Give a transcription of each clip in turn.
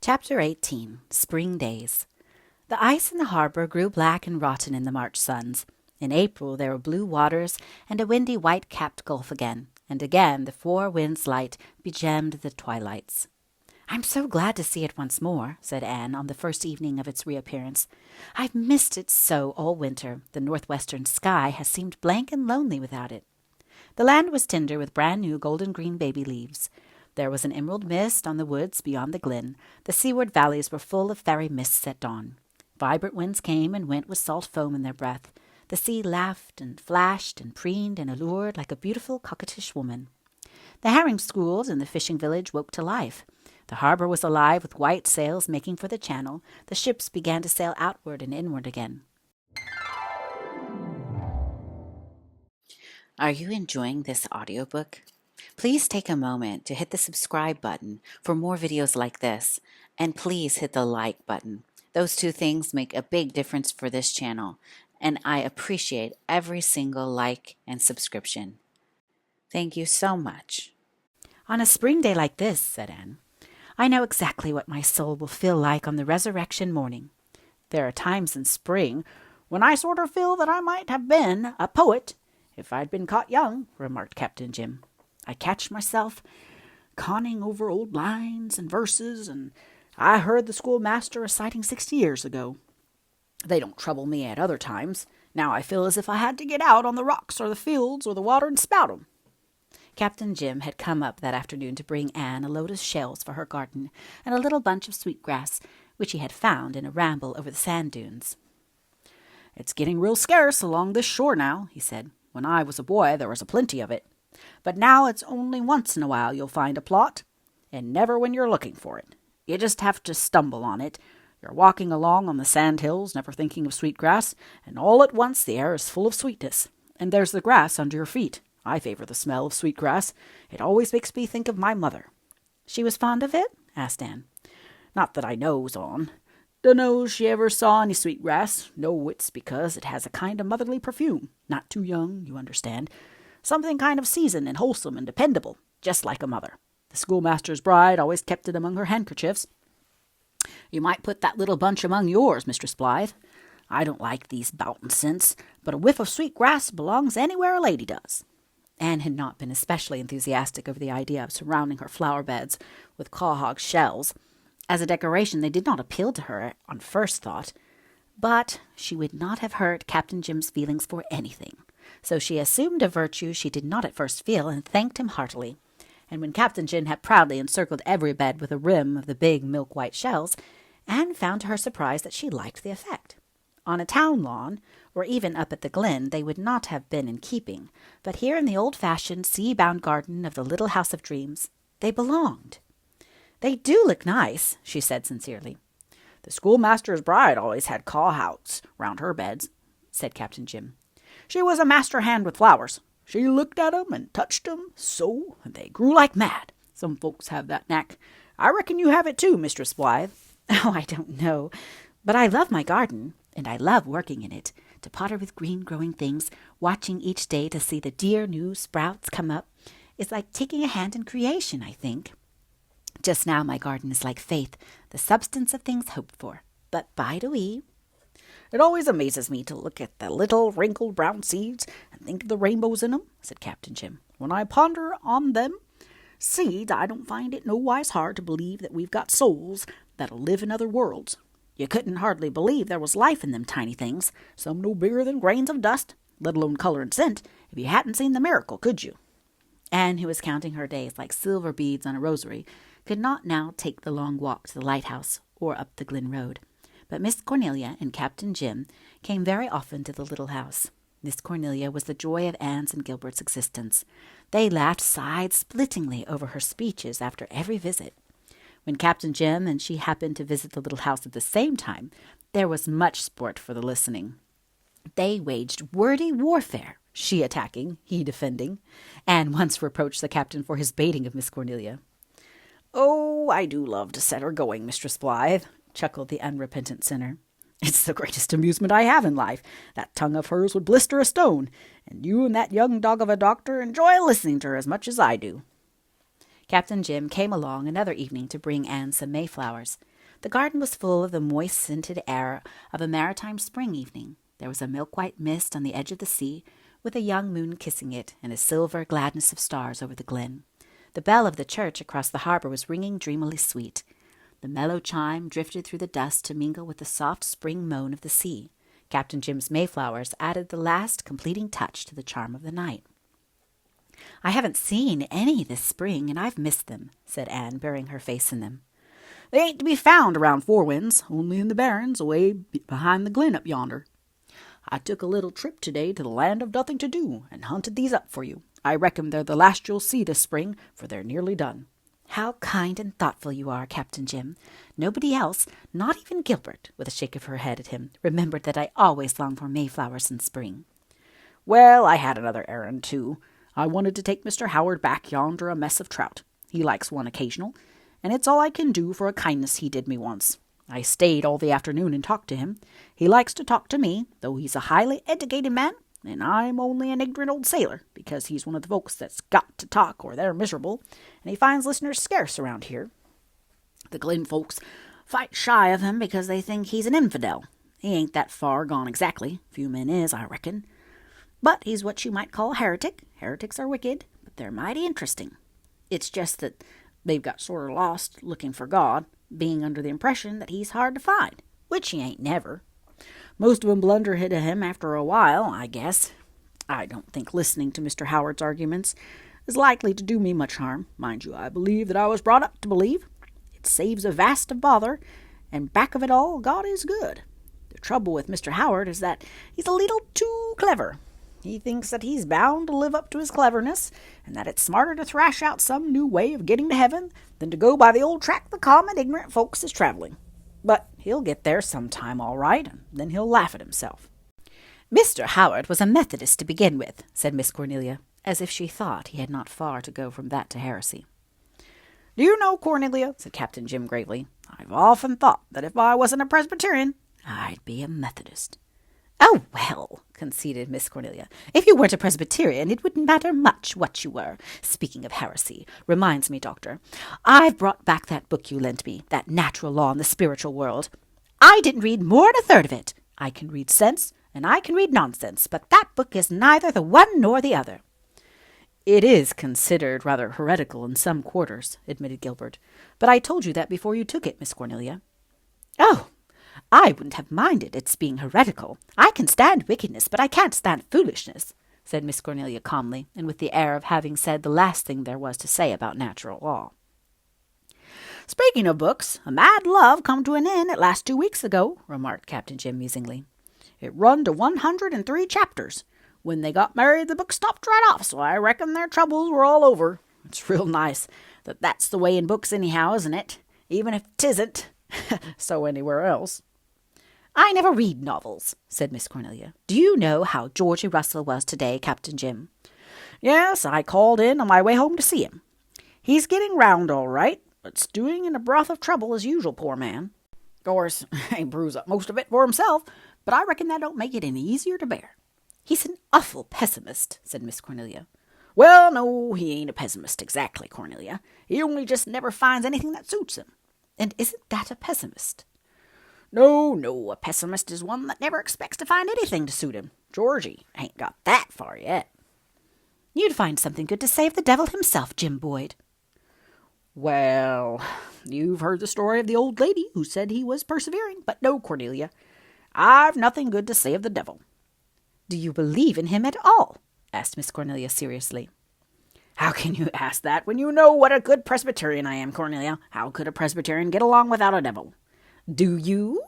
Chapter 18. Spring Days. The ice in the harbor grew black and rotten in the March suns. In April there were blue waters and a windy white-capped gulf again, and again the four winds' light begemmed the twilights. "I'm so glad to see it once more," said Anne on the first evening of its reappearance. "I've missed it so all winter. The northwestern sky has seemed blank and lonely without it." The land was tender with brand-new golden-green baby leaves. There was an emerald mist on the woods beyond the glen. The seaward valleys were full of fairy mists at dawn. Vibrant winds came and went with salt foam in their breath. The sea laughed and flashed and preened and allured like a beautiful coquettish woman. The herring schools in the fishing village woke to life. The harbor was alive with white sails making for the channel. The ships began to sail outward and inward again. Are you enjoying this audiobook? Please take a moment to hit the subscribe button for more videos like this, and please hit the like button. Those two things make a big difference for this channel, and I appreciate every single like and subscription. Thank you so much. "On a spring day like this," said Anne, "I know exactly what my soul will feel like on the resurrection morning." "There are times in spring when I sort of feel that I might have been a poet if I'd been caught young," remarked Captain Jim. "I catch myself conning over old lines and verses, and I heard the schoolmaster reciting 60 years ago. They don't trouble me at other times. Now I feel as if I had to get out on the rocks or the fields or the water and spout 'em." Captain Jim had come up that afternoon to bring Anne a load of shells for her garden and a little bunch of sweetgrass, which he had found in a ramble over the sand dunes. "It's getting real scarce along this shore now," he said. "When I was a boy there was a plenty of it. But now it's only once in a while you'll find a plot, and never when you're looking for it. You just have to stumble on it. You're walking along on the sand hills, never thinking of sweetgrass, and all at once the air is full of sweetness, and there's the grass under your feet. I favor the smell of sweetgrass. It always makes me think of my mother." "She was fond of it?" asked Anne. "Not that I knows on. Dunno she ever saw any sweetgrass. No, it's because it has a kind of motherly perfume. Not too young, you understand. Something kind of seasoned and wholesome and dependable, just like a mother. The schoolmaster's bride always kept it among her handkerchiefs. You might put that little bunch among yours, Mistress Blythe. I don't like these boughton scents, but a whiff of sweet grass belongs anywhere a lady does." Anne had not been especially enthusiastic over the idea of surrounding her flower beds with quahog shells. As a decoration, they did not appeal to her on first thought, but she would not have hurt Captain Jim's feelings for anything. So she assumed a virtue she did not at first feel and thanked him heartily. And when Captain Jim had proudly encircled every bed with a rim of the big milk-white shells, Anne found to her surprise that she liked the effect. On a town lawn, or even up at the glen, they would not have been in keeping, but here in the old-fashioned, sea-bound garden of the Little House of Dreams, they belonged. "They do look nice," she said sincerely. "The schoolmaster's bride always had cowhouts round her beds," said Captain Jim. "She was a master hand with flowers. She looked at 'em and touched 'em so, and they grew like mad. Some folks have that knack. I reckon you have it too, Mistress Blythe." "Oh, I don't know. But I love my garden, and I love working in it. To potter with green growing things, watching each day to see the dear new sprouts come up, is like taking a hand in creation, I think. Just now my garden is like faith, the substance of things hoped for. But by the way, "It always amazes me to look at the little wrinkled brown seeds and think of the rainbows in 'em," said Captain Jim. "When I ponder on them seeds, I don't find it nowise hard to believe that we've got souls that'll live in other worlds. You couldn't hardly believe there was life in them tiny things, some no bigger than grains of dust, let alone color and scent, if you hadn't seen the miracle, could you?" Anne, who was counting her days like silver beads on a rosary, could not now take the long walk to the lighthouse or up the Glen Road. But Miss Cornelia and Captain Jim came very often to the little house. Miss Cornelia was the joy of Anne's and Gilbert's existence. They laughed side-splittingly over her speeches after every visit. When Captain Jim and she happened to visit the little house at the same time, there was much sport for the listening. They waged wordy warfare, she attacking, he defending. Anne once reproached the captain for his baiting of Miss Cornelia. "Oh, I do love to set her going, Mistress Blythe," chuckled the unrepentant sinner. "It's the greatest amusement I have in life. That tongue of hers would blister a stone, and you and that young dog of a doctor enjoy listening to her as much as I do." Captain Jim came along another evening to bring Anne some mayflowers. The garden was full of the moist, scented air of a maritime spring evening. There was a milk-white mist on the edge of the sea, with a young moon kissing it, and a silver gladness of stars over the glen. The bell of the church across the harbor was ringing dreamily sweet. The mellow chime drifted through the dust to mingle with the soft spring moan of the sea. Captain Jim's mayflowers added the last completing touch to the charm of the night. "I haven't seen any this spring, and I've missed them," said Anne, burying her face in them. "They ain't to be found around Four Winds, only in the barrens away behind the glen up yonder. I took a little trip today to the land of nothing to do, and hunted these up for you. I reckon they're the last you'll see this spring, for they're nearly done." "How kind and thoughtful you are, Captain Jim. Nobody else, not even Gilbert," with a shake of her head at him, "remembered that I always long for mayflowers in spring." "Well, I had another errand, too. I wanted to take Mr. Howard back yonder a mess of trout. He likes one occasional, and it's all I can do for a kindness he did me once. I stayed all the afternoon and talked to him. He likes to talk to me, though he's a highly educated man, and I'm only an ignorant old sailor, because he's one of the folks that's got to talk or they're miserable, and he finds listeners scarce around here. The Glen folks fight shy of him because they think he's an infidel. He ain't that far gone exactly. Few men is, I reckon. But he's what you might call a heretic. Heretics are wicked, but they're mighty interesting. It's just that they've got sort of lost looking for God, being under the impression that he's hard to find, which he ain't never. Most of 'em blunder into him after a while, I guess. I don't think listening to Mr. Howard's arguments is likely to do me much harm. Mind you, I believe that I was brought up to believe. It saves a vast of bother, and back of it all, God is good. The trouble with Mr. Howard is that he's a little too clever. He thinks that he's bound to live up to his cleverness, and that it's smarter to thrash out some new way of getting to heaven than to go by the old track the common ignorant folks is traveling. But he'll get there sometime all right, and then he'll laugh at himself." "Mr. Howard was a Methodist to begin with," said Miss Cornelia, as if she thought he had not far to go from that to heresy. "Do you know, Cornelia," said Captain Jim gravely, "I've often thought that if I wasn't a Presbyterian, I'd be a Methodist." "Oh, well," conceded Miss Cornelia, "if you weren't a Presbyterian, it wouldn't matter much what you were. Speaking of heresy, reminds me, Doctor, I've brought back that book you lent me, that Natural Law in the Spiritual World. I didn't read more than a third of it. I can read sense, and I can read nonsense, but that book is neither the one nor the other." "It is considered rather heretical in some quarters," admitted Gilbert, "but I told you that before you took it, Miss Cornelia." "Oh, I wouldn't have minded its being heretical. I can stand wickedness, but I can't stand foolishness," said Miss Cornelia calmly, and with the air of having said the last thing there was to say about natural law. "Speaking of books, A Mad Love come to an end at last 2 weeks ago," remarked Captain Jim musingly. "It run to 103 chapters. When they got married, the book stopped right off, so I reckon their troubles were all over. It's real nice that that's the way in books anyhow, isn't it? Even if 'tisn't so anywhere else." "I never read novels," said Miss Cornelia. "Do you know how Georgie Russell was today, Captain Jim?" "Yes, I called in on my way home to see him. He's getting round all right, but stewing in a broth of trouble as usual, poor man. Of course, he brews up most of it for himself, but I reckon that don't make it any easier to bear." "He's an awful pessimist," said Miss Cornelia. "Well, no, he ain't a pessimist exactly, Cornelia. He only just never finds anything that suits him." "And isn't that a pessimist?" No, a pessimist is one that never expects to find anything to suit him. Georgie ain't got that far yet." "You'd find something good to save the devil himself, Jim Boyd." "Well, you've heard the story of the old lady who said he was persevering, but no, Cornelia, I've nothing good to say of the devil." "Do you believe in him at all?" asked Miss Cornelia seriously. "How can you ask that when you know what a good Presbyterian I am, Cornelia? How could a Presbyterian get along without a devil?" "Do you?"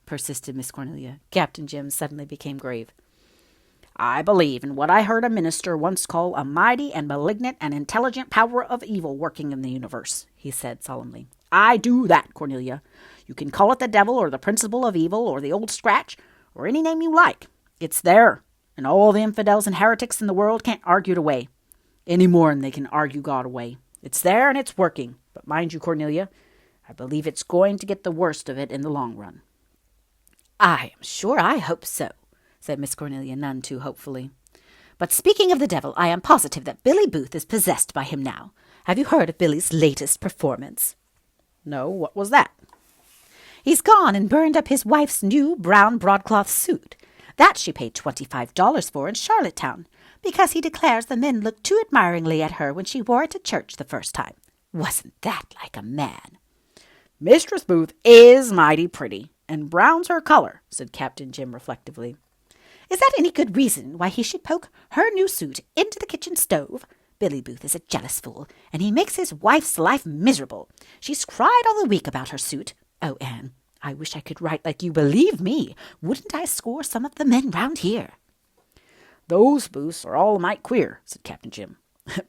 persisted Miss Cornelia. Captain Jim suddenly became grave. "I believe in what I heard a minister once call a mighty and malignant and intelligent power of evil working in the universe," he said solemnly. "I do that, Cornelia. You can call it the devil or the principle of evil or the old scratch or any name you like. It's there, and all the infidels and heretics in the world can't argue it away, any more than they can argue God away. It's there and it's working, but mind you, Cornelia, I believe it's going to get the worst of it in the long run." "I am sure I hope so," said Miss Cornelia none too hopefully. "But speaking of the devil, I am positive that Billy Booth is possessed by him now. Have you heard of Billy's latest performance?" "No, what was that?" He's gone and burned up his wife's new brown broadcloth suit. That she paid $25 for in Charlottetown, because he declares the men looked too admiringly at her when she wore it to church the first time. Wasn't that like a man?" "Mistress Booth is mighty pretty, and brown's her color," said Captain Jim reflectively. "Is that any good reason why he should poke her new suit into the kitchen stove? Billy Booth is a jealous fool, and he makes his wife's life miserable. She's cried all the week about her suit. Oh, Anne, I wish I could write like you. Believe me, wouldn't I score some of the men round here?" "Those Booths are all a mite queer," said Captain Jim.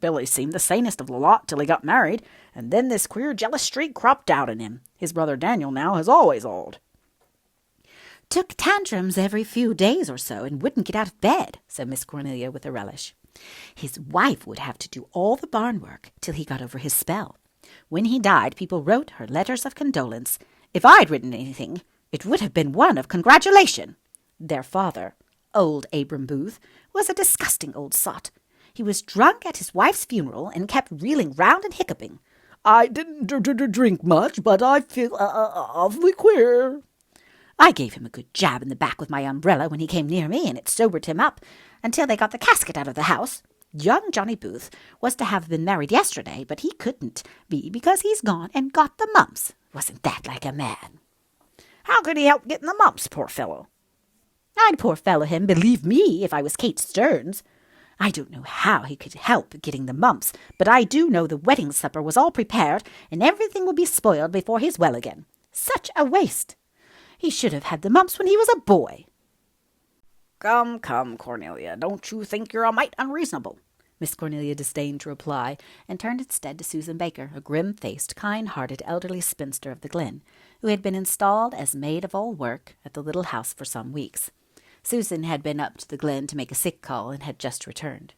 "Billy seemed the sanest of the lot till he got married, and then this queer jealous streak cropped out in him. His brother Daniel now has always old." "Took tantrums every few days or so and wouldn't get out of bed," said Miss Cornelia with a relish. "His wife would have to do all the barn work till he got over his spell. When he died, people wrote her letters of condolence. If I'd written anything, it would have been one of congratulation. Their father, old Abram Booth, was a disgusting old sot. He was drunk at his wife's funeral and kept reeling round and hiccuping. 'I didn't drink much, but I feel awfully queer.' I gave him a good jab in the back with my umbrella when he came near me, and it sobered him up until they got the casket out of the house. Young Johnny Booth was to have been married yesterday, but he couldn't be because he's gone and got the mumps. Wasn't that like a man?" "How could he help getting the mumps, poor fellow?" "I'd poor fellow him, believe me, if I was Kate Stearns. I don't know how he could help getting the mumps, but I do know the wedding supper was all prepared, and everything will be spoiled before he's well again. Such a waste! He should have had the mumps when he was a boy." Come, Cornelia, don't you think you're a mite unreasonable?" Miss Cornelia disdained to reply, and turned instead to Susan Baker, a grim-faced, kind-hearted, elderly spinster of the Glen, who had been installed as maid-of-all-work at the little house for some weeks. Susan had been up to the Glen to make a sick call and had just returned.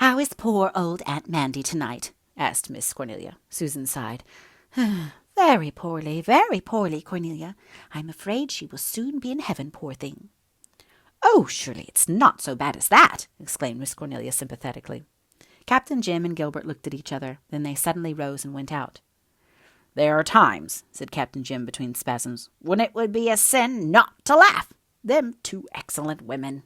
"How is poor old Aunt Mandy tonight?" asked Miss Cornelia. Susan sighed. Very poorly, Cornelia. I'm afraid she will soon be in heaven, poor thing." "Oh, surely it's not so bad as that!" exclaimed Miss Cornelia sympathetically. Captain Jim and Gilbert looked at each other. Then they suddenly rose and went out. "There are times," said Captain Jim between spasms, "when it would be a sin not to laugh. Them two excellent women."